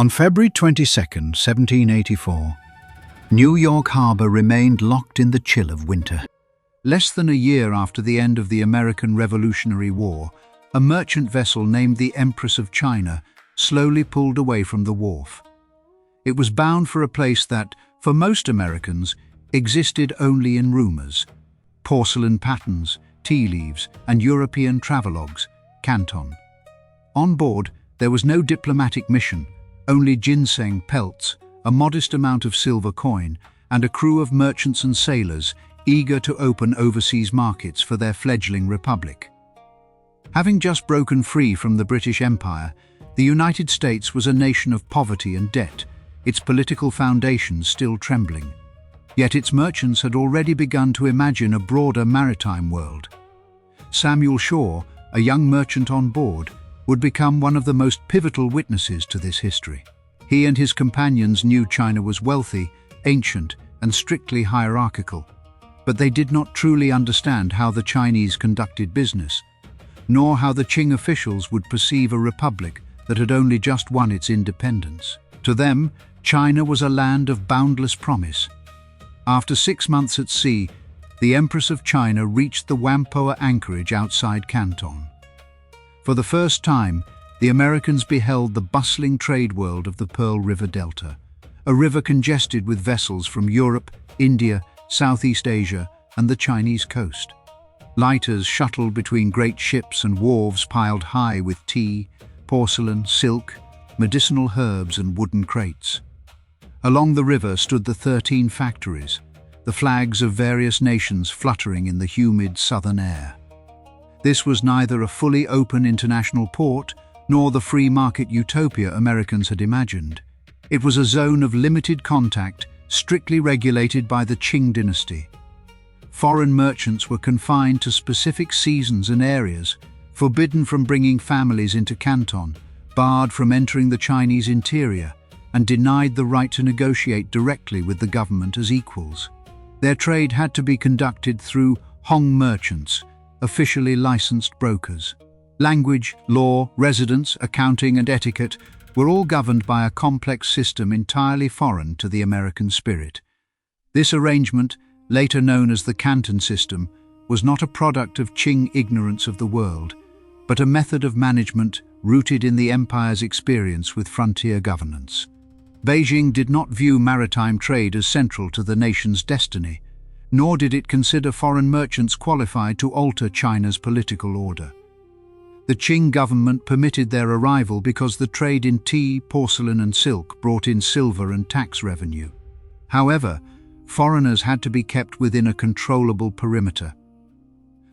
On February 22, 1784, New York Harbor remained locked in the chill of winter. Less than a year after the end of the American Revolutionary War, a merchant vessel named the Empress of China slowly pulled away from the wharf. It was bound for a place that, for most Americans, existed only in rumors: porcelain patterns, tea leaves, and European travelogues, Canton. On board, there was no diplomatic mission, only ginseng pelts, a modest amount of silver coin, and a crew of merchants and sailors eager to open overseas markets for their fledgling republic. Having just broken free from the British Empire, the United States was a nation of poverty and debt, its political foundations still trembling. Yet its merchants had already begun to imagine a broader maritime world. Samuel Shaw, a young merchant on board, would become one of the most pivotal witnesses to this history. He and his companions knew China was wealthy, ancient, and strictly hierarchical, but they did not truly understand how the Chinese conducted business, nor how the Qing officials would perceive a republic that had only just won its independence. To them, China was a land of boundless promise. After 6 months at sea, the Empress of China reached the Whampoa anchorage outside Canton. For the first time, the Americans beheld the bustling trade world of the Pearl River Delta, a river congested with vessels from Europe, India, Southeast Asia, and the Chinese coast. Lighters shuttled between great ships and wharves piled high with tea, porcelain, silk, medicinal herbs, and wooden crates. Along the river stood the 13 factories, the flags of various nations fluttering in the humid southern air. This was neither a fully open international port nor the free market utopia Americans had imagined. It was a zone of limited contact, strictly regulated by the Qing dynasty. Foreign merchants were confined to specific seasons and areas, forbidden from bringing families into Canton, barred from entering the Chinese interior, and denied the right to negotiate directly with the government as equals. Their trade had to be conducted through Hong merchants, officially licensed brokers. Language, law, residence, accounting, and etiquette were all governed by a complex system entirely foreign to the American spirit. This arrangement, later known as the Canton system, was not a product of Qing ignorance of the world, but a method of management rooted in the empire's experience with frontier governance. Beijing did not view maritime trade as central to the nation's destiny, nor did it consider foreign merchants qualified to alter China's political order. The Qing government permitted their arrival because the trade in tea, porcelain, and silk brought in silver and tax revenue. However, foreigners had to be kept within a controllable perimeter.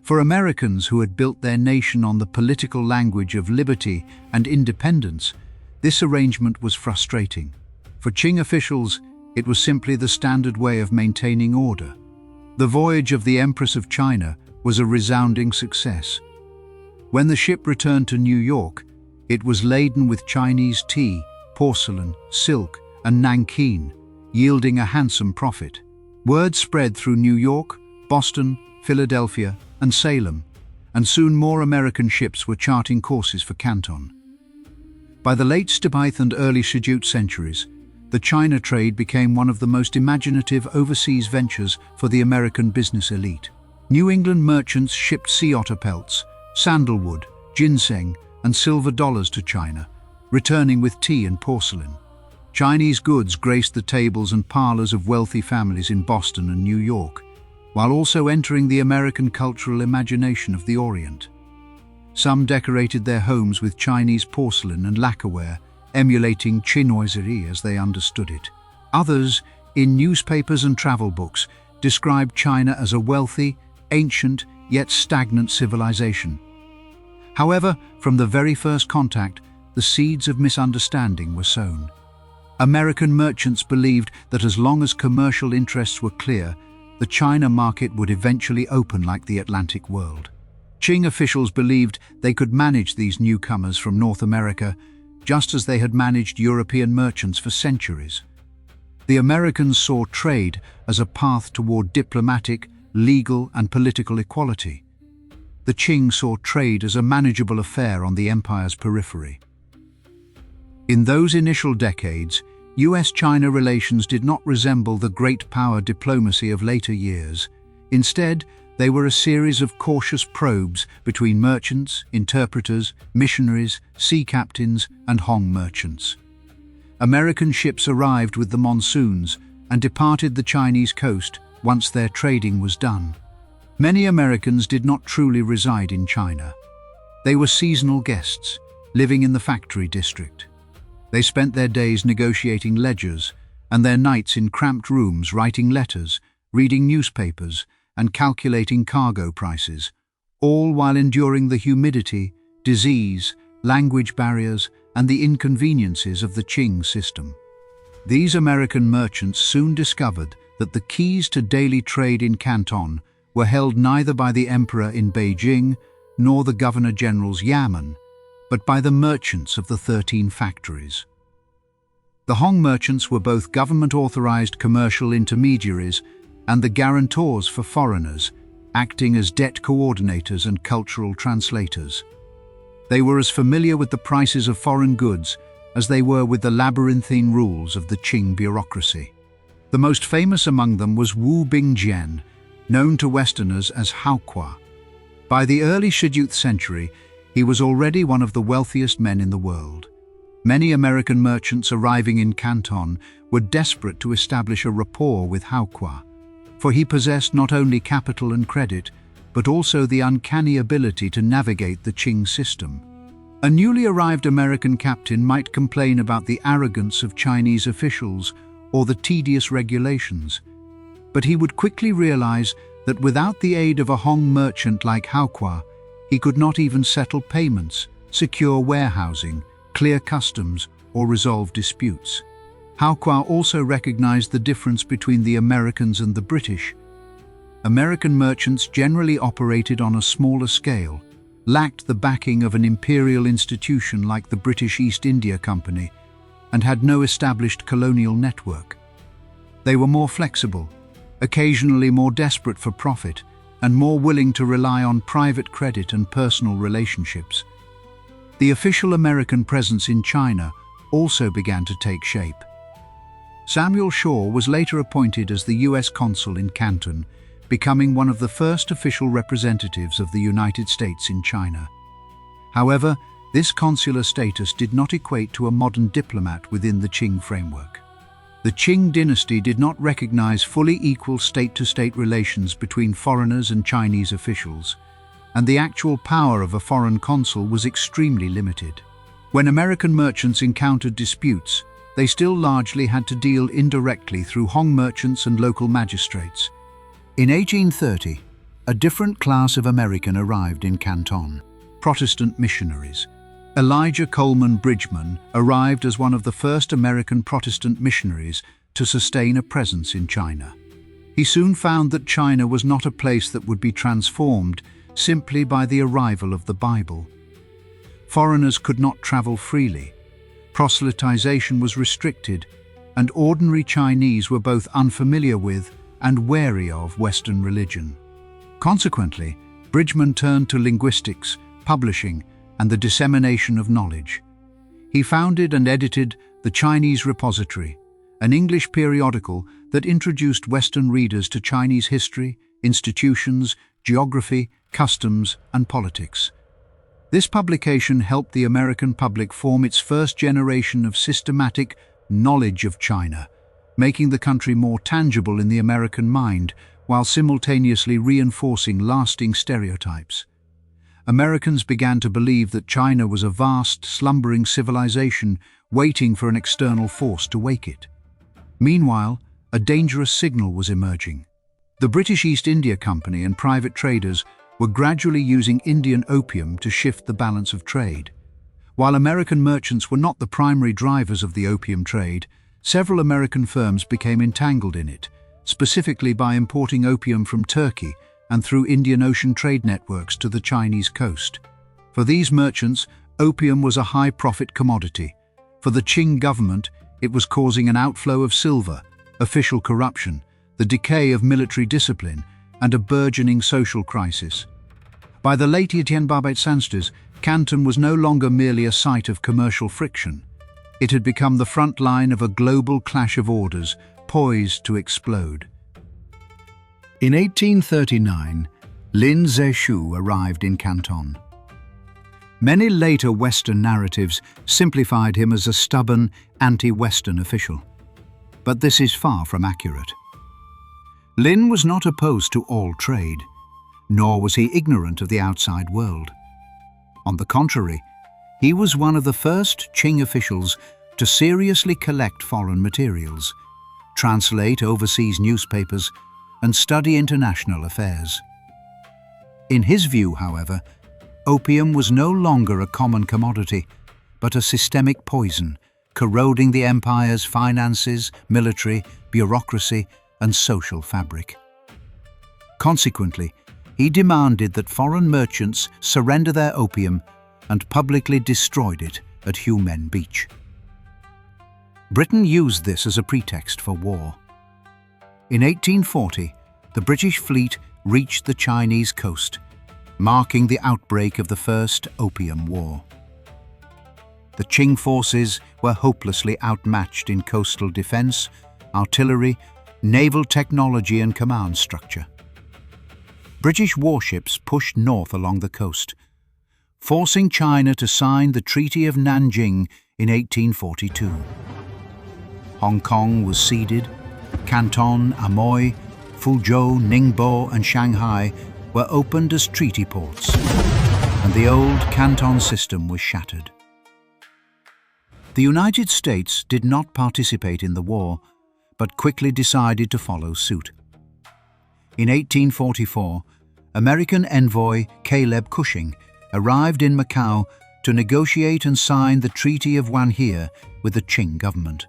For Americans who had built their nation on the political language of liberty and independence, this arrangement was frustrating. For Qing officials, it was simply the standard way of maintaining order. The voyage of the Empress of China was a resounding success. When the ship returned to New York, it was laden with Chinese tea, porcelain, silk, and Nankin, yielding a handsome profit. Word spread through New York, Boston, Philadelphia, and Salem, and soon more American ships were charting courses for Canton. By the late Stibithe and early Shijute centuries, the China trade became one of the most imaginative overseas ventures for the American business elite. New England merchants shipped sea otter pelts, sandalwood, ginseng, and silver dollars to China, returning with tea and porcelain. Chinese goods graced the tables and parlors of wealthy families in Boston and New York, while also entering the American cultural imagination of the Orient. Some decorated their homes with Chinese porcelain and lacquerware, emulating chinoiserie as they understood it. Others, in newspapers and travel books, described China as a wealthy, ancient, yet stagnant civilization. However, from the very first contact, the seeds of misunderstanding were sown. American merchants believed that as long as commercial interests were clear, the China market would eventually open like the Atlantic world. Qing officials believed they could manage these newcomers from North America just as they had managed European merchants for centuries. The Americans saw trade as a path toward diplomatic, legal, and political equality. The Qing saw trade as a manageable affair on the empire's periphery. In those initial decades, US-China relations did not resemble the great power diplomacy of later years. Instead, they were a series of cautious probes between merchants, interpreters, missionaries, sea captains, and Hong merchants. American ships arrived with the monsoons and departed the Chinese coast once their trading was done. Many Americans did not truly reside in China. They were seasonal guests, living in the factory district. They spent their days negotiating ledgers and their nights in cramped rooms writing letters, reading newspapers, and calculating cargo prices, all while enduring the humidity, disease, language barriers, and the inconveniences of the Qing system. These American merchants soon discovered that the keys to daily trade in Canton were held neither by the emperor in Beijing nor the governor-general's yamen, but by the merchants of the 13 factories. The Hong merchants were both government-authorized commercial intermediaries and the guarantors for foreigners, acting as debt coordinators and cultural translators. They were as familiar with the prices of foreign goods as they were with the labyrinthine rules of the Qing bureaucracy. The most famous among them was Wu Bingjian, known to Westerners as Haokua. By the early 17th century, he was already one of the wealthiest men in the world. Many American merchants arriving in Canton were desperate to establish a rapport with Haokua, for he possessed not only capital and credit, but also the uncanny ability to navigate the Qing system. A newly arrived American captain might complain about the arrogance of Chinese officials or the tedious regulations, but he would quickly realize that without the aid of a Hong merchant like Haokua, he could not even settle payments, secure warehousing, clear customs, or resolve disputes. Haokua also recognized the difference between the Americans and the British. American merchants generally operated on a smaller scale, lacked the backing of an imperial institution like the British East India Company, and had no established colonial network. They were more flexible, occasionally more desperate for profit, and more willing to rely on private credit and personal relationships. The official American presence in China also began to take shape. Samuel Shaw was later appointed as the U.S. consul in Canton, becoming one of the first official representatives of the United States in China. However, this consular status did not equate to a modern diplomat within the Qing framework. The Qing dynasty did not recognize fully equal state-to-state relations between foreigners and Chinese officials, and the actual power of a foreign consul was extremely limited. When American merchants encountered disputes, they still largely had to deal indirectly through Hong merchants and local magistrates. In 1830, a different class of American arrived in Canton: Protestant missionaries. Elijah Coleman Bridgman arrived as one of the first American Protestant missionaries to sustain a presence in China. He soon found that China was not a place that would be transformed simply by the arrival of the Bible. Foreigners could not travel freely, proselytization was restricted, and ordinary Chinese were both unfamiliar with and wary of Western religion. Consequently, Bridgman turned to linguistics, publishing, and the dissemination of knowledge. He founded and edited the Chinese Repository, an English periodical that introduced Western readers to Chinese history, institutions, geography, customs, and politics. This publication helped the American public form its first generation of systematic knowledge of China, making the country more tangible in the American mind while simultaneously reinforcing lasting stereotypes. Americans began to believe that China was a vast, slumbering civilization waiting for an external force to wake it. Meanwhile, a dangerous signal was emerging. The British East India Company and private traders were gradually using Indian opium to shift the balance of trade. While American merchants were not the primary drivers of the opium trade, several American firms became entangled in it, specifically by importing opium from Turkey and through Indian Ocean trade networks to the Chinese coast. For these merchants, opium was a high-profit commodity. For the Qing government, it was causing an outflow of silver, official corruption, the decay of military discipline, and a burgeoning social crisis. By the late 1870s, Canton was no longer merely a site of commercial friction. It had become the front line of a global clash of orders, poised to explode. In 1839, Lin Zexu arrived in Canton. Many later Western narratives simplified him as a stubborn, anti-Western official. But this is far from accurate. Lin was not opposed to all trade, nor was he ignorant of the outside world. On the contrary, he was one of the first Qing officials to seriously collect foreign materials, translate overseas newspapers, and study international affairs. In his view, however, opium was no longer a common commodity, but a systemic poison, corroding the empire's finances, military, bureaucracy, and social fabric. Consequently, he demanded that foreign merchants surrender their opium and publicly destroyed it at Humen Beach. Britain used this as a pretext for war. In 1840, the British fleet reached the Chinese coast, marking the outbreak of the First Opium War. The Qing forces were hopelessly outmatched in coastal defense, artillery, naval technology and command structure. British warships pushed north along the coast, forcing China to sign the Treaty of Nanjing in 1842. Hong Kong was ceded. Canton, Amoy, Fuzhou, Ningbo and Shanghai were opened as treaty ports, and the old Canton system was shattered. The United States did not participate in the war, but quickly decided to follow suit. In 1844, American envoy Caleb Cushing arrived in Macau to negotiate and sign the Treaty of Wanhee with the Qing government.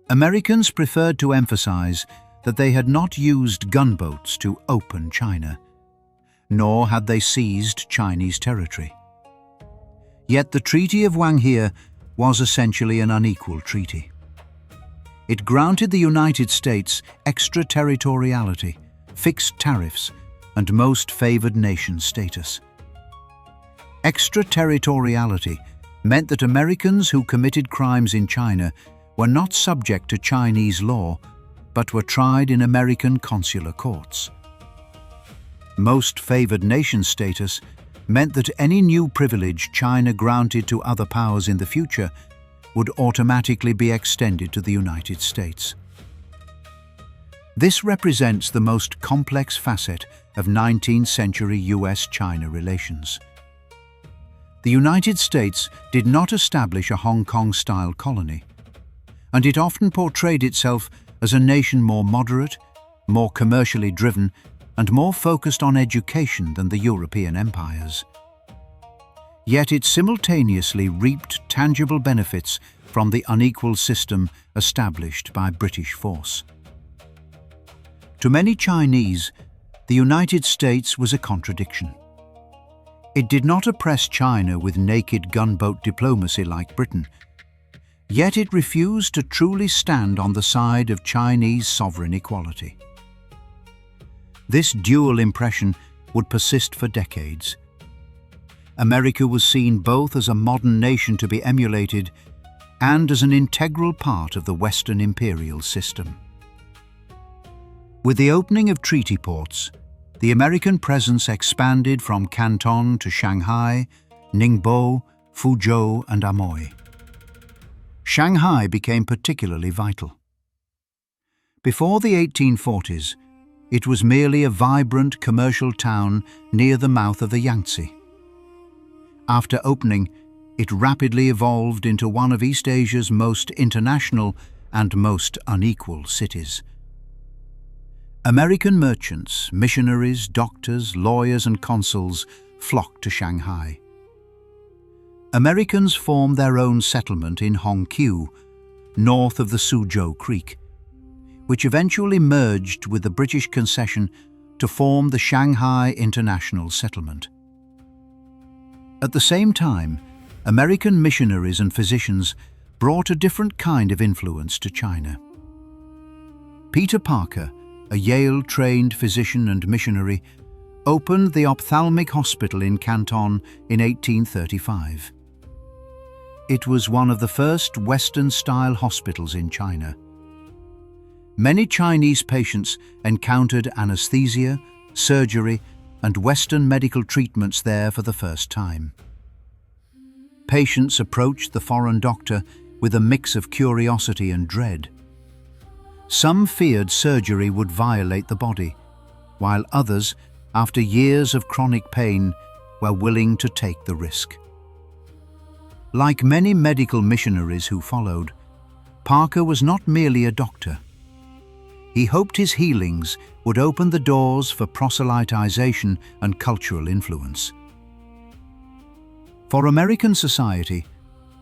Americans preferred to emphasize that they had not used gunboats to open China, nor had they seized Chinese territory. Yet the Treaty of Wanhee was essentially an unequal treaty. It granted the United States extraterritoriality, fixed tariffs, and most favored nation status. Extraterritoriality meant that Americans who committed crimes in China were not subject to Chinese law, but were tried in American consular courts. Most favored nation status meant that any new privilege China granted to other powers in the future would automatically be extended to the United States. This represents the most complex facet of 19th century US-China relations. The United States did not establish a Hong Kong-style colony, and it often portrayed itself as a nation more moderate, more commercially driven, and more focused on education than the European empires. Yet it simultaneously reaped tangible benefits from the unequal system established by British force. To many Chinese, the United States was a contradiction. It did not oppress China with naked gunboat diplomacy like Britain, yet it refused to truly stand on the side of Chinese sovereign equality. This dual impression would persist for decades. America was seen both as a modern nation to be emulated and as an integral part of the Western imperial system. With the opening of treaty ports, the American presence expanded from Canton to Shanghai, Ningbo, Fuzhou and Amoy. Shanghai became particularly vital. Before the 1840s, it was merely a vibrant commercial town near the mouth of the Yangtze. After opening, it rapidly evolved into one of East Asia's most international and most unequal cities. American merchants, missionaries, doctors, lawyers and consuls flocked to Shanghai. Americans formed their own settlement in Hongqiu, north of the Suzhou Creek, which eventually merged with the British concession to form the Shanghai International Settlement. At the same time, American missionaries and physicians brought a different kind of influence to China. Peter Parker, a Yale-trained physician and missionary, opened the ophthalmic hospital in Canton in 1835. It was one of the first Western-style hospitals in China. Many Chinese patients encountered anesthesia, surgery, and Western medical treatments there for the first time. Patients approached the foreign doctor with a mix of curiosity and dread. Some feared surgery would violate the body, while others, after years of chronic pain, were willing to take the risk. Like many medical missionaries who followed, Parker was not merely a doctor. He hoped his healings would open the doors for proselytization and cultural influence. For American society,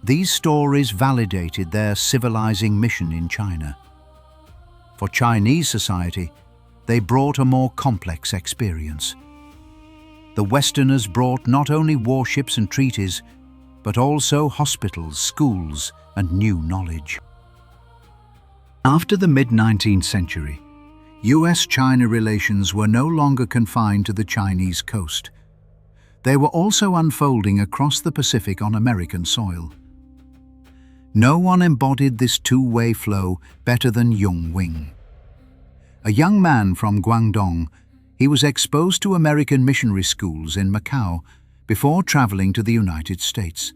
these stories validated their civilizing mission in China. For Chinese society, they brought a more complex experience. The Westerners brought not only warships and treaties, but also hospitals, schools, and new knowledge. After the mid-19th century, US-China relations were no longer confined to the Chinese coast. They were also unfolding across the Pacific on American soil. No one embodied this two-way flow better than Yung Wing. A young man from Guangdong, he was exposed to American missionary schools in Macau before traveling to the United States.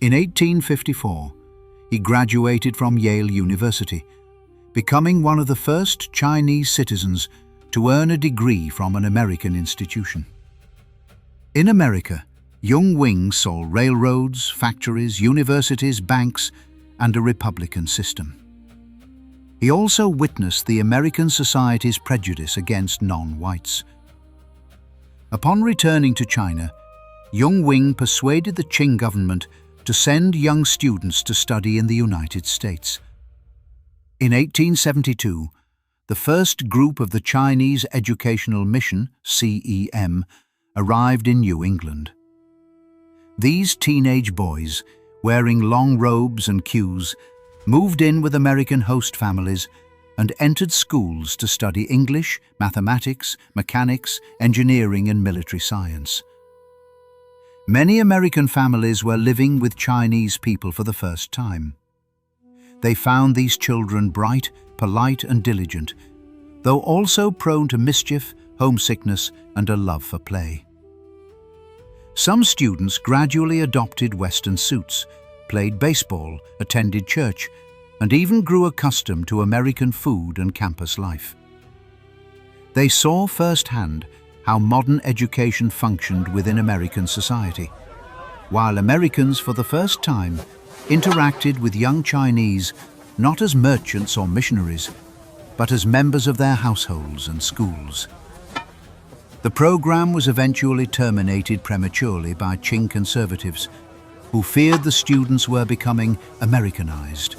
In 1854, he graduated from Yale University, becoming one of the first Chinese citizens to earn a degree from an American institution. In America, Yung Wing saw railroads, factories, universities, banks, and a republican system. He also witnessed the American society's prejudice against non-whites. Upon returning to China, Yung Wing persuaded the Qing government to send young students to study in the United States. In 1872, the first group of the Chinese Educational Mission, CEM, arrived in New England. These teenage boys, wearing long robes and queues, moved in with American host families and entered schools to study English, mathematics, mechanics, engineering, and military science. Many American families were living with Chinese people for the first time. They found these children bright, polite, and diligent, though also prone to mischief, homesickness, and a love for play. Some students gradually adopted Western suits, played baseball, attended church, and even grew accustomed to American food and campus life. They saw firsthand how modern education functioned within American society, while Americans for the first time interacted with young Chinese not as merchants or missionaries, but as members of their households and schools. The program was eventually terminated prematurely by Qing conservatives, who feared the students were becoming Americanized.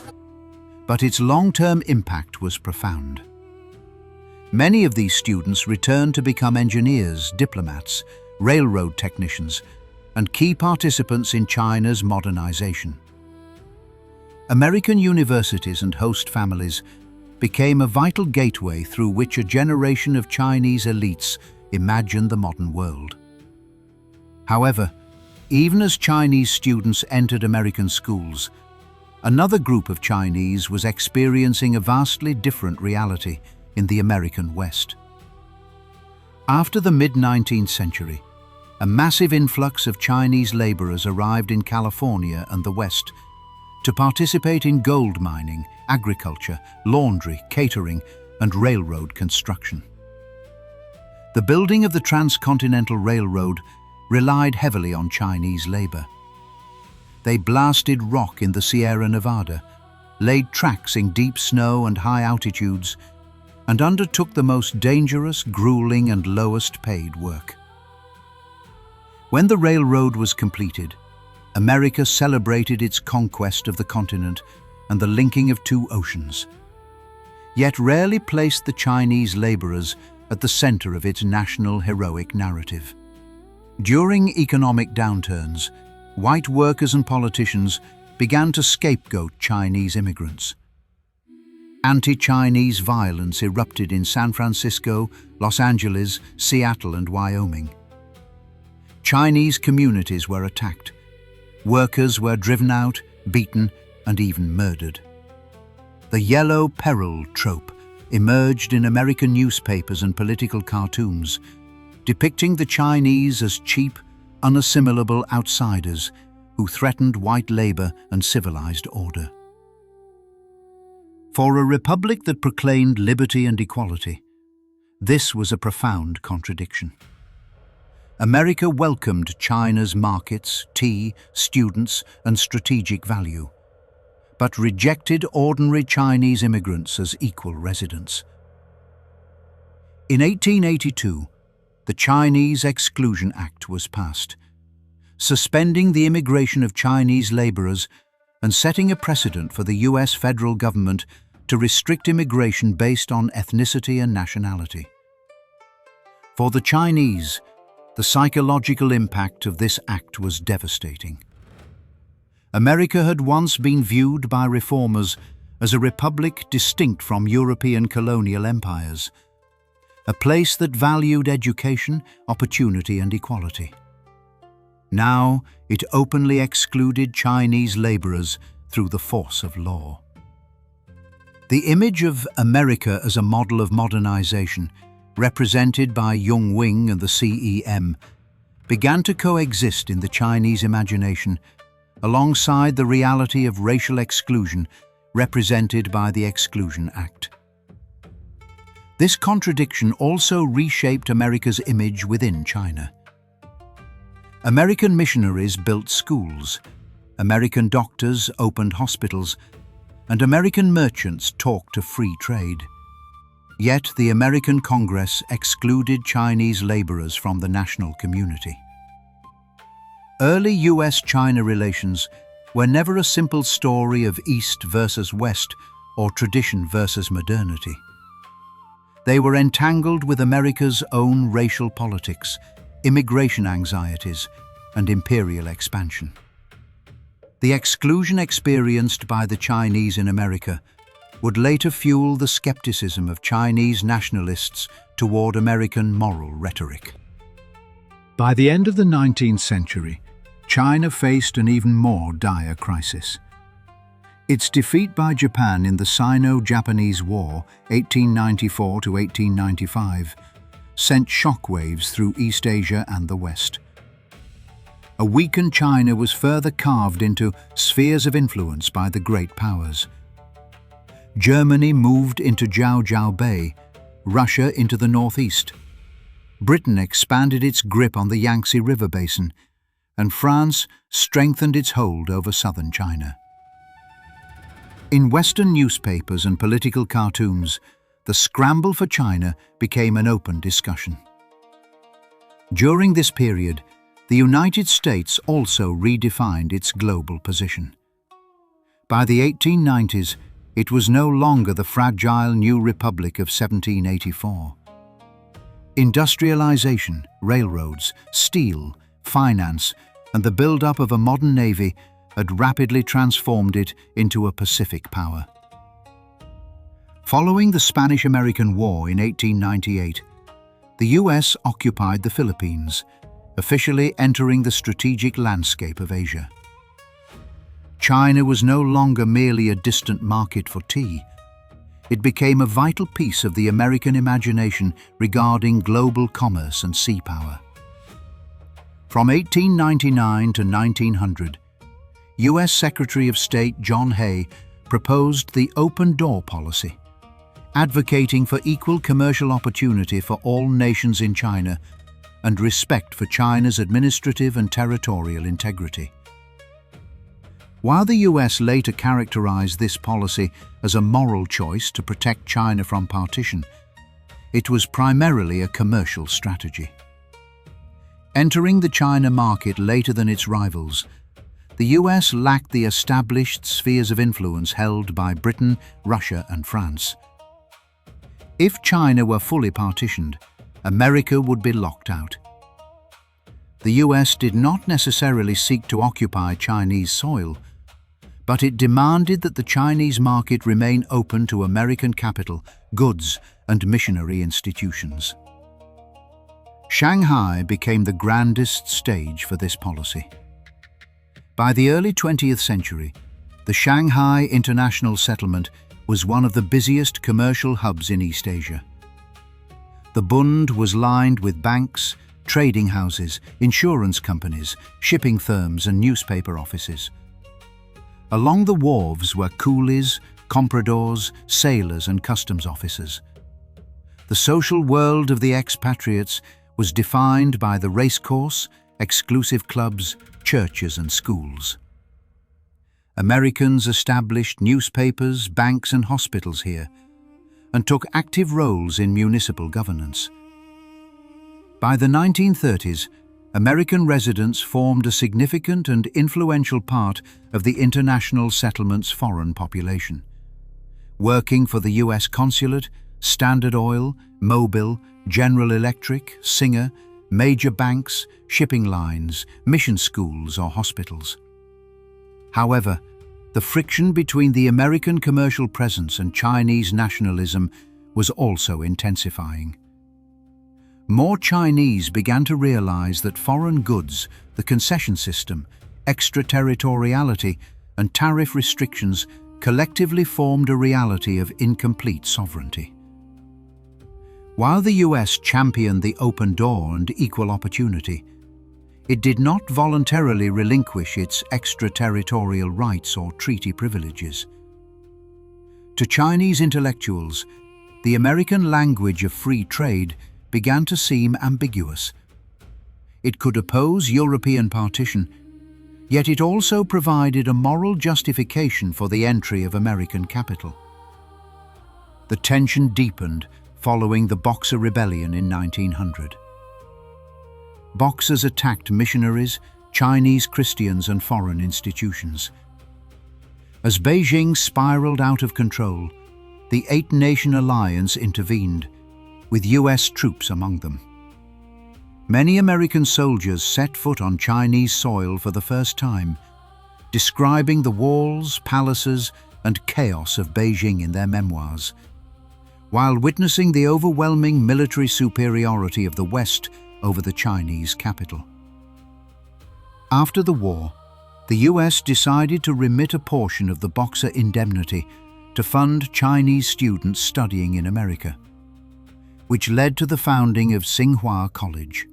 But its long-term impact was profound. Many of these students returned to become engineers, diplomats, railroad technicians, and key participants in China's modernization. American universities and host families became a vital gateway through which a generation of Chinese elites imagined the modern world. However, even as Chinese students entered American schools, another group of Chinese was experiencing a vastly different reality in the American West. After the mid-19th century, a massive influx of Chinese laborers arrived in California and the West to participate in gold mining, agriculture, laundry, catering, and railroad construction. The building of the Transcontinental Railroad relied heavily on Chinese labor. They blasted rock in the Sierra Nevada, laid tracks in deep snow and high altitudes, and undertook the most dangerous, grueling, and lowest-paid work. When the railroad was completed, America celebrated its conquest of the continent and the linking of two oceans, yet rarely placed the Chinese laborers at the center of its national heroic narrative. During economic downturns, white workers and politicians began to scapegoat Chinese immigrants. Anti-Chinese violence erupted in San Francisco, Los Angeles, Seattle, and Wyoming. Chinese communities were attacked. Workers were driven out, beaten, and even murdered. The yellow peril trope emerged in American newspapers and political cartoons, depicting the Chinese as cheap, unassimilable outsiders who threatened white labor and civilized order. For a republic that proclaimed liberty and equality, this was a profound contradiction. America welcomed China's markets, tea, students, and strategic value, but rejected ordinary Chinese immigrants as equal residents. In 1882, the Chinese Exclusion Act was passed, suspending the immigration of Chinese laborers and setting a precedent for the US federal government to restrict immigration based on ethnicity and nationality. For the Chinese, the psychological impact of this act was devastating. America had once been viewed by reformers as a republic distinct from European colonial empires, a place that valued education, opportunity, and equality. Now, it openly excluded Chinese laborers through the force of law. The image of America as a model of modernization, represented by Yung Wing and the CEM, began to coexist in the Chinese imagination alongside the reality of racial exclusion represented by the Exclusion Act. This contradiction also reshaped America's image within China. American missionaries built schools, American doctors opened hospitals, and American merchants talked of free trade. Yet the American Congress excluded Chinese laborers from the national community. Early US-China relations were never a simple story of East versus West or tradition versus modernity. They were entangled with America's own racial politics, immigration anxieties, and imperial expansion. The exclusion experienced by the Chinese in America would later fuel the skepticism of Chinese nationalists toward American moral rhetoric. By the end of the 19th century, China faced an even more dire crisis. Its defeat by Japan in the Sino-Japanese War, 1894 to 1895, sent shockwaves through East Asia and the West. A weakened China was further carved into spheres of influence by the great powers. Germany moved into Jiaojiao Bay, Russia into the northeast. Britain expanded its grip on the Yangtze River basin, and France strengthened its hold over southern China. In Western newspapers and political cartoons, the scramble for China became an open discussion. During this period, the United States also redefined its global position. By the 1890s, it was no longer the fragile new republic of 1784. Industrialization, railroads, steel, finance, and the build-up of a modern navy had rapidly transformed it into a Pacific power. Following the Spanish-American War in 1898, the US occupied the Philippines, officially entering the strategic landscape of Asia. China was no longer merely a distant market for tea. It became a vital piece of the American imagination regarding global commerce and sea power. From 1899 to 1900, US Secretary of State John Hay proposed the open door policy, advocating for equal commercial opportunity for all nations in China and respect for China's administrative and territorial integrity. While the US later characterized this policy as a moral choice to protect China from partition, it was primarily a commercial strategy. Entering the China market later than its rivals, the US lacked the established spheres of influence held by Britain, Russia, and France. If China were fully partitioned, America would be locked out. The US did not necessarily seek to occupy Chinese soil, but it demanded that the Chinese market remain open to American capital, goods, and missionary institutions. Shanghai became the grandest stage for this policy. By the early 20th century, the Shanghai International Settlement was one of the busiest commercial hubs in East Asia. The Bund was lined with banks, trading houses, insurance companies, shipping firms and newspaper offices. Along the wharves were coolies, compradors, sailors and customs officers. The social world of the expatriates was defined by the racecourse, exclusive clubs, churches and schools. Americans established newspapers, banks and hospitals here, and took active roles in municipal governance. By the 1930s, American residents formed a significant and influential part of the international settlement's foreign population, working for the US Consulate, Standard Oil, Mobil, General Electric, Singer, major banks, shipping lines, mission schools or hospitals. However, the friction between the American commercial presence and Chinese nationalism was also intensifying. More Chinese began to realize that foreign goods, the concession system, extraterritoriality, and tariff restrictions collectively formed a reality of incomplete sovereignty. While the US championed the open door and equal opportunity, it did not voluntarily relinquish its extraterritorial rights or treaty privileges. To Chinese intellectuals, the American language of free trade began to seem ambiguous. It could oppose European partition, yet it also provided a moral justification for the entry of American capital. The tension deepened following the Boxer Rebellion in 1900. Boxers attacked missionaries, Chinese Christians and foreign institutions. As Beijing spiraled out of control, the Eight-Nation Alliance intervened, with US troops among them. Many American soldiers set foot on Chinese soil for the first time, describing the walls, palaces, and chaos of Beijing in their memoirs, while witnessing the overwhelming military superiority of the West over the Chinese capital. After the war, the US decided to remit a portion of the Boxer indemnity to fund Chinese students studying in America, which led to the founding of Tsinghua College.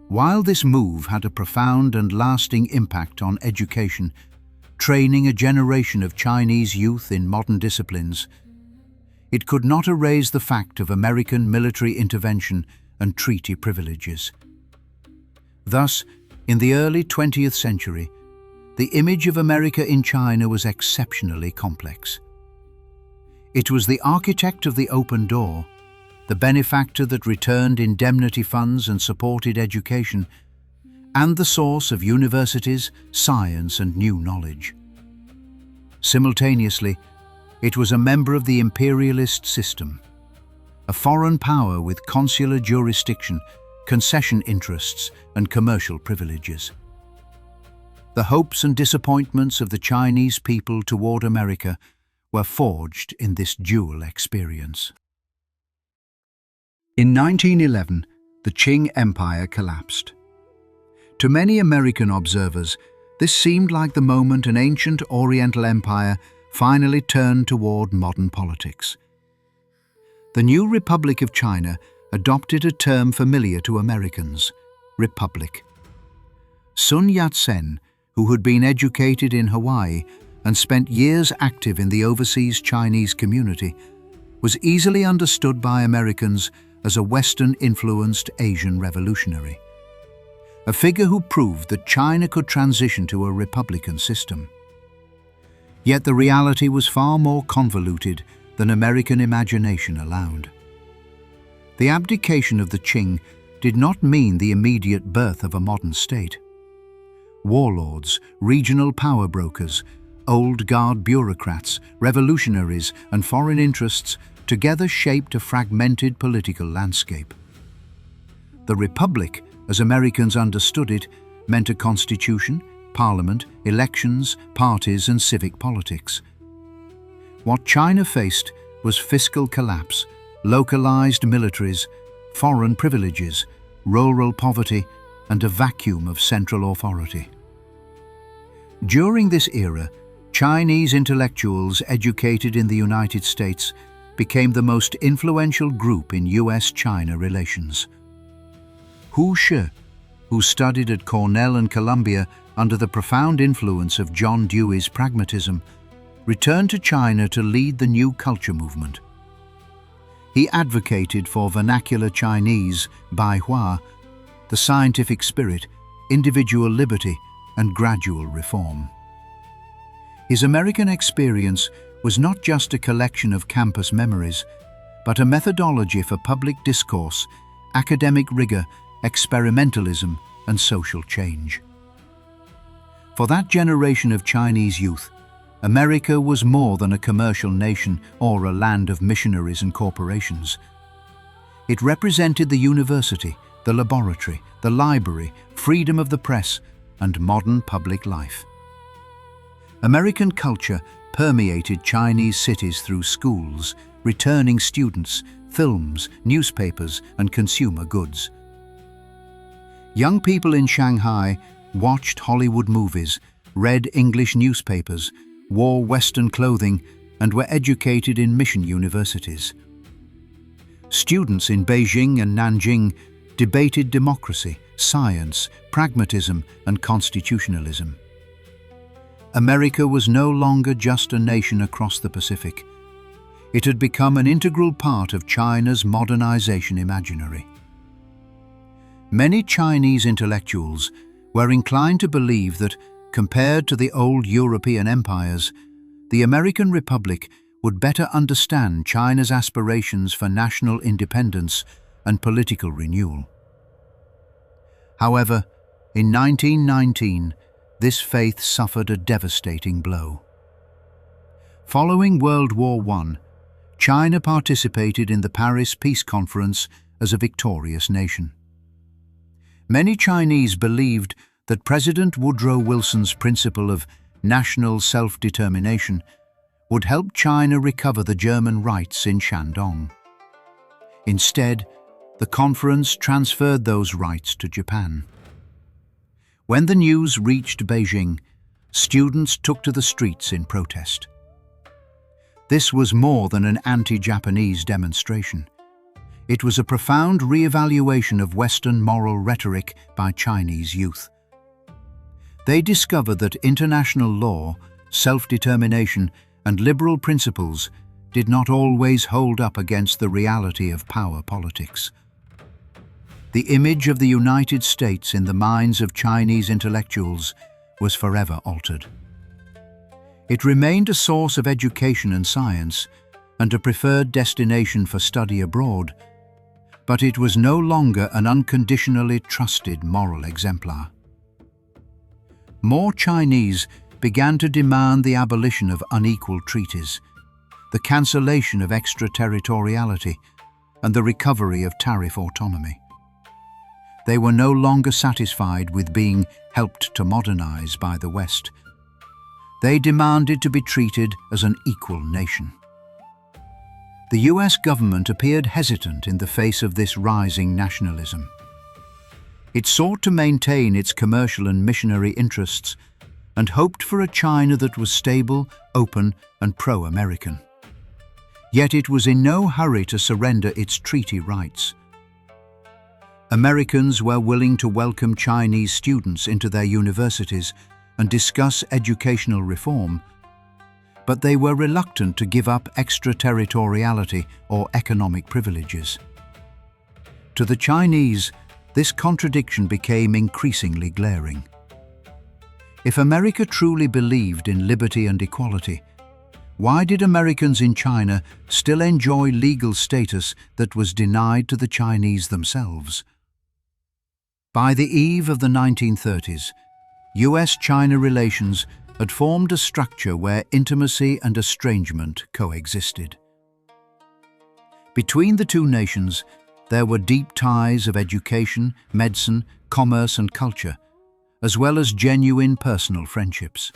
While this move had a profound and lasting impact on education, training a generation of Chinese youth in modern disciplines, it could not erase the fact of American military intervention and treaty privileges. Thus, in the early 20th century, the image of America in China was exceptionally complex. It was the architect of the open door, the benefactor that returned indemnity funds and supported education, and the source of universities, science, and new knowledge. Simultaneously, it was a member of the imperialist system, a foreign power with consular jurisdiction, concession interests, and commercial privileges. The hopes and disappointments of the Chinese people toward America were forged in this dual experience. In 1911, the Qing Empire collapsed. To many American observers, this seemed like the moment an ancient Oriental empire finally turned toward modern politics. The new Republic of China adopted a term familiar to Americans: republic. Sun Yat-sen, who had been educated in Hawaii and spent years active in the overseas Chinese community, was easily understood by Americans as a Western-influenced Asian revolutionary, a figure who proved that China could transition to a republican system. Yet the reality was far more convoluted than American imagination allowed. The abdication of the Qing did not mean the immediate birth of a modern state. Warlords, regional power brokers, old guard bureaucrats, revolutionaries, and foreign interests together shaped a fragmented political landscape. The Republic, as Americans understood it, meant a constitution, parliament, elections, parties, and civic politics. What China faced was fiscal collapse, localized militaries, foreign privileges, rural poverty, and a vacuum of central authority. During this era, Chinese intellectuals educated in the United States became the most influential group in US-China relations. Hu Shi, who studied at Cornell and Columbia under the profound influence of John Dewey's pragmatism, returned to China to lead the New Culture movement. He advocated for vernacular Chinese, Baihua, the scientific spirit, individual liberty, and gradual reform. His American experience was not just a collection of campus memories, but a methodology for public discourse, academic rigor, experimentalism, and social change. For that generation of Chinese youth, America was more than a commercial nation or a land of missionaries and corporations. It represented the university, the laboratory, the library, freedom of the press, and modern public life. American culture permeated Chinese cities through schools, returning students, films, newspapers, and consumer goods. Young people in Shanghai watched Hollywood movies, read English newspapers, wore Western clothing, and were educated in mission universities. Students in Beijing and Nanjing debated democracy, science, pragmatism, and constitutionalism. America was no longer just a nation across the Pacific. It had become an integral part of China's modernization imaginary. Many Chinese intellectuals were inclined to believe that, compared to the old European empires, the American Republic would better understand China's aspirations for national independence and political renewal. However, in 1919, this faith suffered a devastating blow. Following World War I, China participated in the Paris Peace Conference as a victorious nation. Many Chinese believed that President Woodrow Wilson's principle of national self-determination would help China recover the German rights in Shandong. Instead, the conference transferred those rights to Japan. When the news reached Beijing, students took to the streets in protest. This was more than an anti-Japanese demonstration. It was a profound re-evaluation of Western moral rhetoric by Chinese youth. They discovered that international law, self-determination, and liberal principles did not always hold up against the reality of power politics. The image of the United States in the minds of Chinese intellectuals was forever altered. It remained a source of education and science, and a preferred destination for study abroad, but it was no longer an unconditionally trusted moral exemplar. More Chinese began to demand the abolition of unequal treaties, the cancellation of extraterritoriality, and the recovery of tariff autonomy. They were no longer satisfied with being helped to modernize by the West. They demanded to be treated as an equal nation. The US government appeared hesitant in the face of this rising nationalism. It sought to maintain its commercial and missionary interests and hoped for a China that was stable, open, and pro-American. Yet it was in no hurry to surrender its treaty rights. Americans were willing to welcome Chinese students into their universities and discuss educational reform, but they were reluctant to give up extraterritoriality or economic privileges. To the Chinese, this contradiction became increasingly glaring. If America truly believed in liberty and equality, why did Americans in China still enjoy legal status that was denied to the Chinese themselves? By the eve of the 1930s, US-China relations had formed a structure where intimacy and estrangement coexisted. Between the two nations, there were deep ties of education, medicine, commerce, and culture, as well as genuine personal friendships.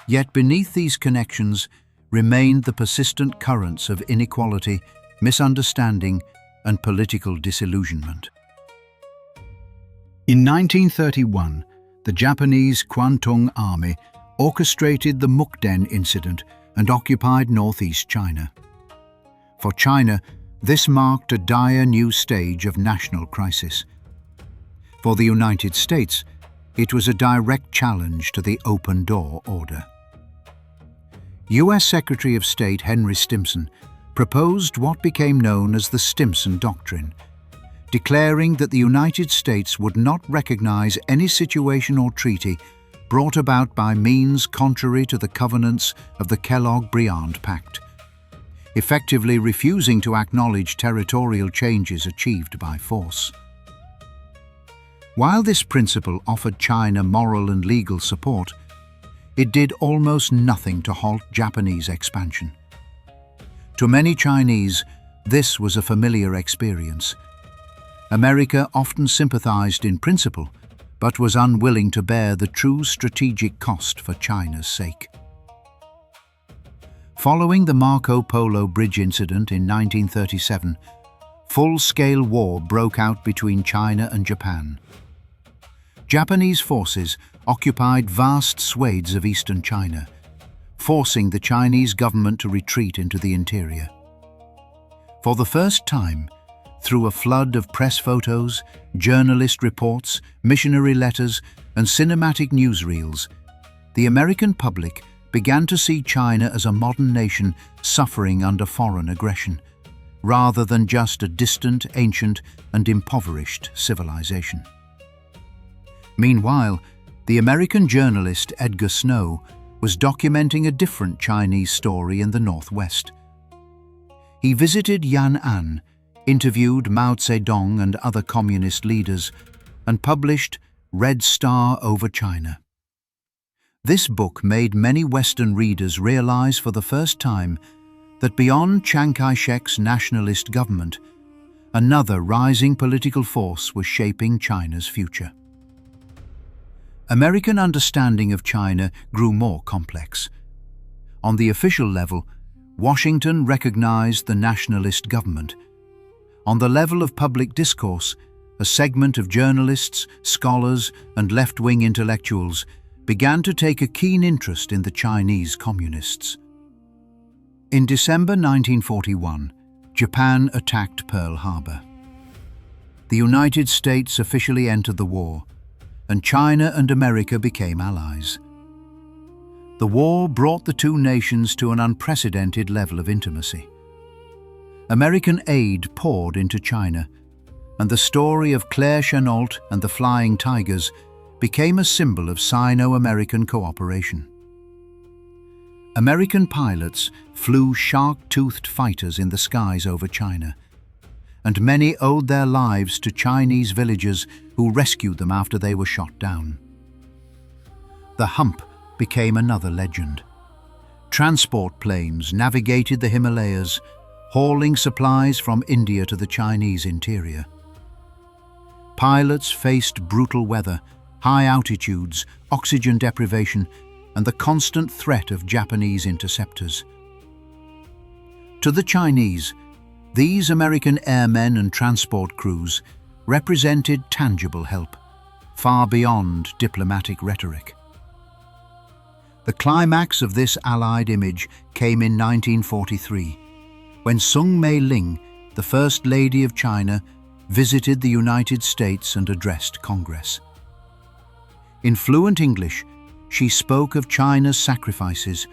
Yet beneath these connections remained the persistent currents of inequality, misunderstanding, and political disillusionment. In 1931, the Japanese Kwantung Army orchestrated the Mukden incident and occupied northeast China. For China, this marked a dire new stage of national crisis. For the United States, it was a direct challenge to the open door order. US Secretary of State Henry Stimson proposed what became known as the Stimson Doctrine, declaring that the United States would not recognize any situation or treaty brought about by means contrary to the covenants of the Kellogg-Briand Pact, effectively refusing to acknowledge territorial changes achieved by force. While this principle offered China moral and legal support, it did almost nothing to halt Japanese expansion. To many Chinese, this was a familiar experience. America often sympathized in principle, but was unwilling to bear the true strategic cost for China's sake. Following the Marco Polo Bridge incident in 1937, full-scale war broke out between China and Japan. Japanese forces occupied vast swathes of eastern China, forcing the Chinese government to retreat into the interior. For the first time, through a flood of press photos, journalist reports, missionary letters, and cinematic newsreels, the American public began to see China as a modern nation suffering under foreign aggression, rather than just a distant, ancient, and impoverished civilization. Meanwhile, the American journalist Edgar Snow was documenting a different Chinese story in the Northwest. He visited Yan'an, interviewed Mao Zedong and other communist leaders, and published Red Star Over China. This book made many Western readers realize for the first time that beyond Chiang Kai-shek's nationalist government, another rising political force was shaping China's future. American understanding of China grew more complex. On the official level, Washington recognized the nationalist government. On the level of public discourse, a segment of journalists, scholars, and left-wing intellectuals began to take a keen interest in the Chinese communists. In December 1941, Japan attacked Pearl Harbor. The United States officially entered the war, and China and America became allies. The war brought the two nations to an unprecedented level of intimacy. American aid poured into China, and the story of Claire Chennault and the Flying Tigers became a symbol of Sino-American cooperation. American pilots flew shark-toothed fighters in the skies over China, and many owed their lives to Chinese villagers who rescued them after they were shot down. The Hump became another legend. Transport planes navigated the Himalayas, hauling supplies from India to the Chinese interior. Pilots faced brutal weather, high altitudes, oxygen deprivation, and the constant threat of Japanese interceptors. To the Chinese, these American airmen and transport crews represented tangible help, far beyond diplomatic rhetoric. The climax of this Allied image came in 1943, when Sung Mei-ling, the First Lady of China, visited the United States and addressed Congress. In fluent English, she spoke of China's sacrifices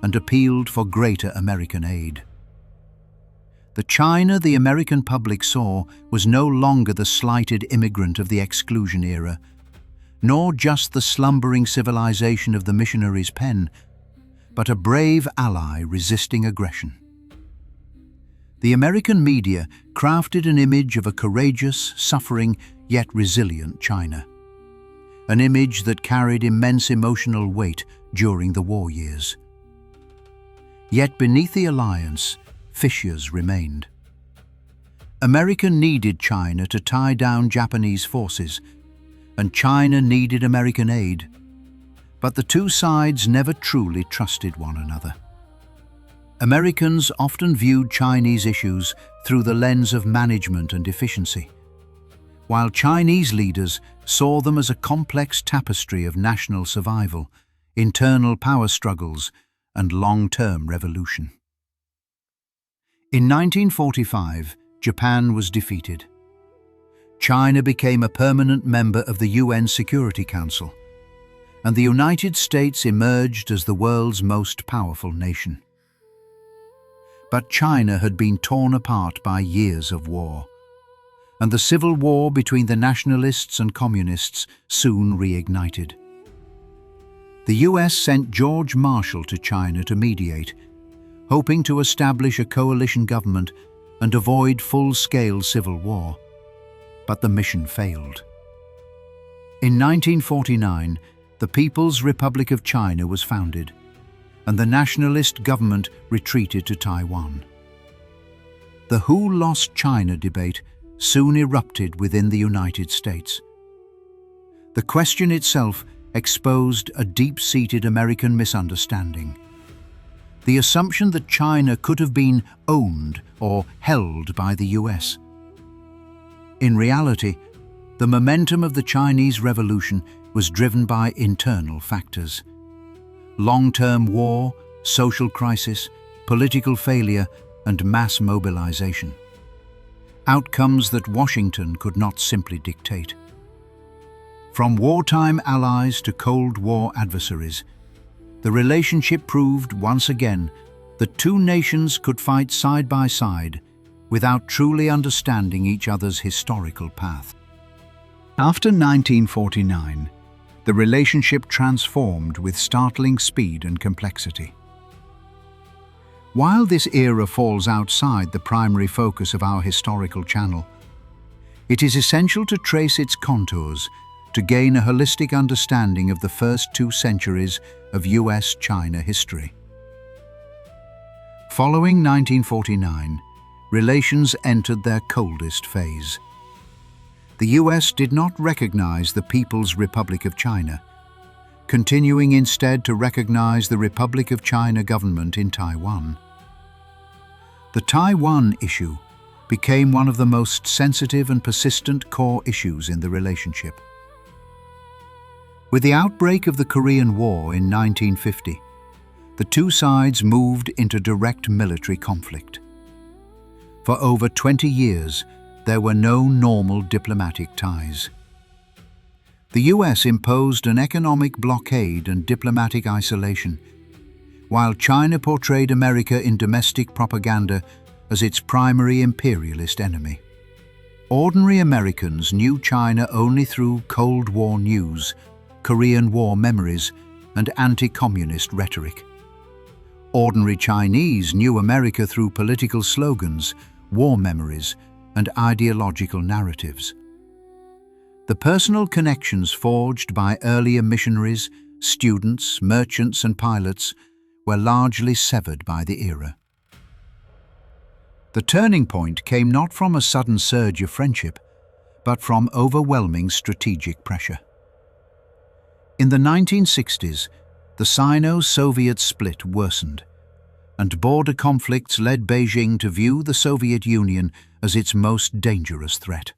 and appealed for greater American aid. The China the American public saw was no longer the slighted immigrant of the Exclusion era, nor just the slumbering civilization of the Missionaries' pen, but a brave ally resisting aggression. The American media crafted an image of a courageous, suffering, yet resilient China. An image that carried immense emotional weight during the war years. Yet beneath the alliance, fissures remained. America needed China to tie down Japanese forces, and China needed American aid. But the two sides never truly trusted one another. Americans often viewed Chinese issues through the lens of management and efficiency, while Chinese leaders saw them as a complex tapestry of national survival, internal power struggles, and long-term revolution. In 1945, Japan was defeated. China became a permanent member of the UN Security Council, and the United States emerged as the world's most powerful nation. But China had been torn apart by years of war, and the civil war between the nationalists and communists soon reignited. The US sent George Marshall to China to mediate, hoping to establish a coalition government and avoid full-scale civil war. But the mission failed. In 1949, the People's Republic of China was founded, and the nationalist government retreated to Taiwan. The "Who lost China" debate soon erupted within the United States. The question itself exposed a deep-seated American misunderstanding. The assumption that China could have been owned or held by the US. In reality, the momentum of the Chinese Revolution was driven by internal factors. Long-term war, social crisis, political failure, and mass mobilization. Outcomes that Washington could not simply dictate. From wartime allies to Cold War adversaries, the relationship proved once again that two nations could fight side by side without truly understanding each other's historical path. After 1949, the relationship transformed with startling speed and complexity. While this era falls outside the primary focus of our historical channel, it is essential to trace its contours to gain a holistic understanding of the first 2 centuries of US-China history. Following 1949, relations entered their coldest phase. The US did not recognize the People's Republic of China, continuing instead to recognize the Republic of China government in Taiwan. The Taiwan issue became one of the most sensitive and persistent core issues in the relationship. With the outbreak of the Korean War in 1950, the two sides moved into direct military conflict. For over 20 years, there were no normal diplomatic ties. The US imposed an economic blockade and diplomatic isolation, while China portrayed America in domestic propaganda as its primary imperialist enemy. Ordinary Americans knew China only through Cold War news, Korean War memories, and anti-communist rhetoric. Ordinary Chinese knew America through political slogans, war memories, and ideological narratives. The personal connections forged by earlier missionaries, students, merchants, and pilots were largely severed by the era. The turning point came not from a sudden surge of friendship, but from overwhelming strategic pressure. In the 1960s, the Sino-Soviet split worsened, and border conflicts led Beijing to view the Soviet Union as its most dangerous threat.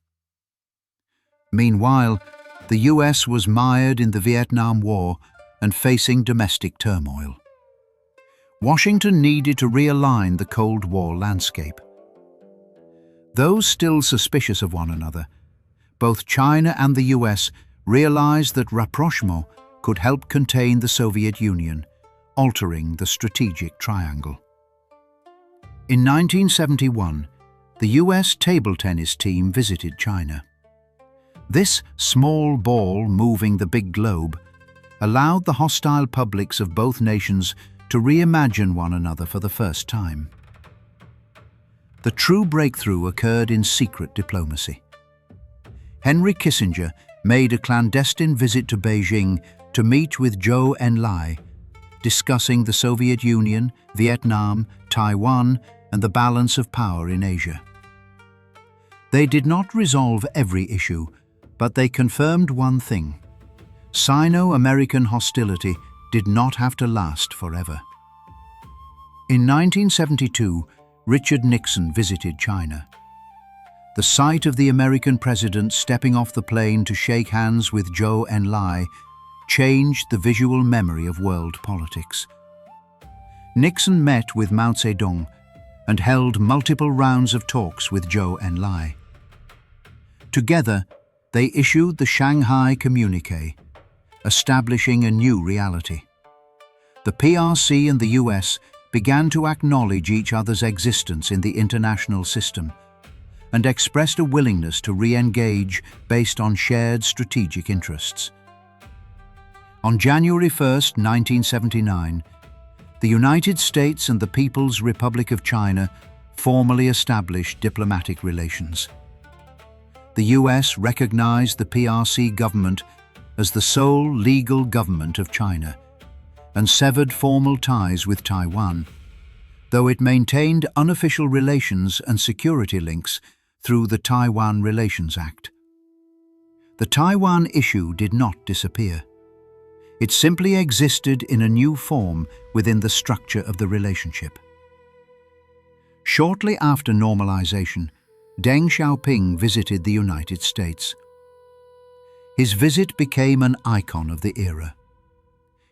Meanwhile, the US was mired in the Vietnam War and facing domestic turmoil. Washington needed to realign the Cold War landscape. Though still suspicious of one another, both China and the US realized that rapprochement could help contain the Soviet Union, altering the strategic triangle. In 1971, the US table tennis team visited China. This small ball moving the big globe allowed the hostile publics of both nations to reimagine one another for the first time. The true breakthrough occurred in secret diplomacy. Henry Kissinger made a clandestine visit to Beijing to meet with Zhou Enlai, discussing the Soviet Union, Vietnam, Taiwan, and the balance of power in Asia. They did not resolve every issue, but they confirmed one thing: Sino-American hostility did not have to last forever. In 1972, Richard Nixon visited China. The sight of the American president stepping off the plane to shake hands with Zhou Enlai changed the visual memory of world politics. Nixon met with Mao Zedong and held multiple rounds of talks with Zhou Enlai. Together, they issued the Shanghai Communiqué, establishing a new reality. The PRC and the US began to acknowledge each other's existence in the international system and expressed a willingness to re-engage based on shared strategic interests. On January 1, 1979, the United States and the People's Republic of China formally established diplomatic relations. The US recognized the PRC government as the sole legal government of China and severed formal ties with Taiwan, though it maintained unofficial relations and security links through the Taiwan Relations Act. The Taiwan issue did not disappear. It simply existed in a new form within the structure of the relationship. Shortly after normalization, Deng Xiaoping visited the United States. His visit became an icon of the era.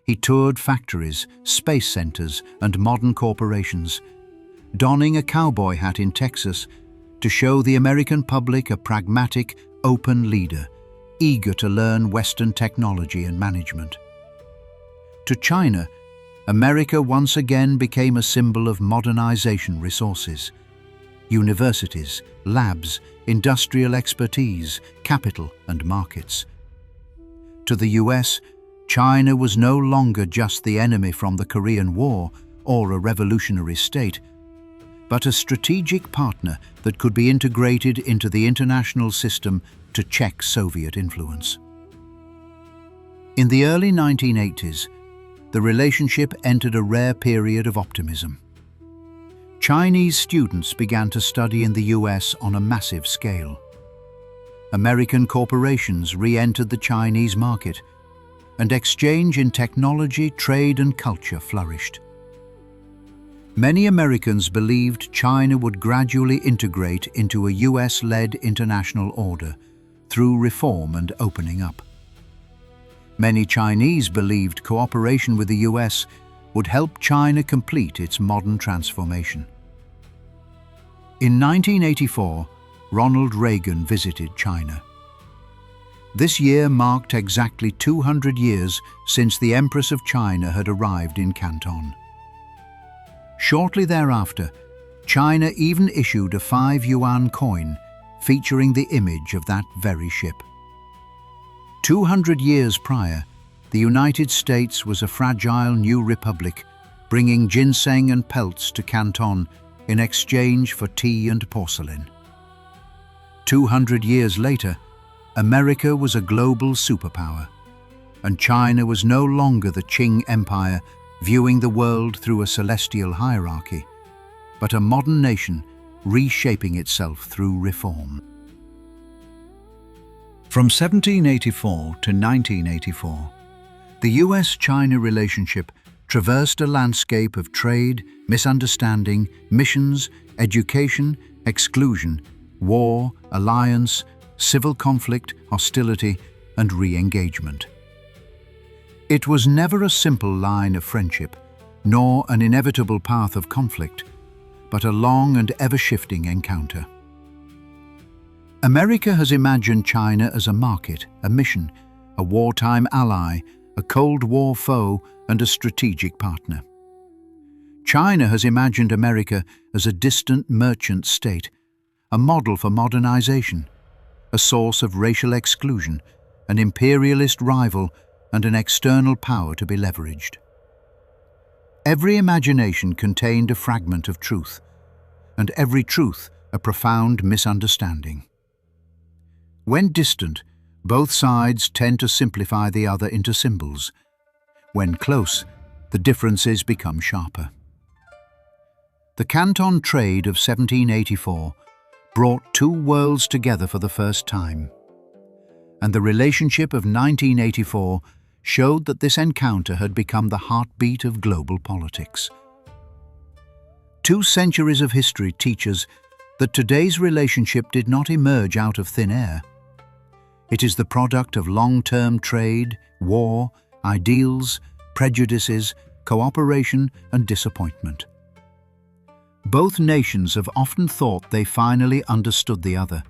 He toured factories, space centers, and modern corporations, donning a cowboy hat in Texas to show the American public a pragmatic, open leader, eager to learn Western technology and management. To China, America once again became a symbol of modernization resources. Universities, labs, industrial expertise, capital, and markets. To the US, China was no longer just the enemy from the Korean War or a revolutionary state, but a strategic partner that could be integrated into the international system to check Soviet influence. In the early 1980s, the relationship entered a rare period of optimism. Chinese students began to study in the US on a massive scale. American corporations re-entered the Chinese market, and exchange in technology, trade, and culture flourished. Many Americans believed China would gradually integrate into a US-led international order through reform and opening up. Many Chinese believed cooperation with the US would help China complete its modern transformation. In 1984, Ronald Reagan visited China. This year marked exactly 200 years since the Empress of China had arrived in Canton. Shortly thereafter, China even issued a 5-yuan coin featuring the image of that very ship. 200 years prior, the United States was a fragile new republic, bringing ginseng and pelts to Canton in exchange for tea and porcelain. 200 years later, America was a global superpower, and China was no longer the Qing Empire viewing the world through a celestial hierarchy, but a modern nation reshaping itself through reform. From 1784 to 1984, the US-China relationship traversed a landscape of trade, misunderstanding, missions, education, exclusion, war, alliance, civil conflict, hostility, and re-engagement. It was never a simple line of friendship, nor an inevitable path of conflict, but a long and ever-shifting encounter. America has imagined China as a market, a mission, a wartime ally, a Cold War foe, and a strategic partner. China has imagined America as a distant merchant state, a model for modernization, a source of racial exclusion, an imperialist rival, and an external power to be leveraged. Every imagination contained a fragment of truth, and every truth a profound misunderstanding. When distant, both sides tend to simplify the other into symbols. When close, the differences become sharper. The Canton Trade of 1784 brought two worlds together for the first time, and the relationship of 1984 showed that this encounter had become the heartbeat of global politics. 2 centuries of history teach us that today's relationship did not emerge out of thin air. It is the product of long-term trade, war, ideals, prejudices, cooperation, and disappointment. Both nations have often thought they finally understood the other,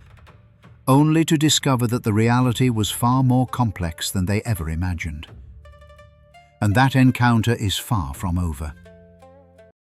only to discover that the reality was far more complex than they ever imagined. And that encounter is far from over.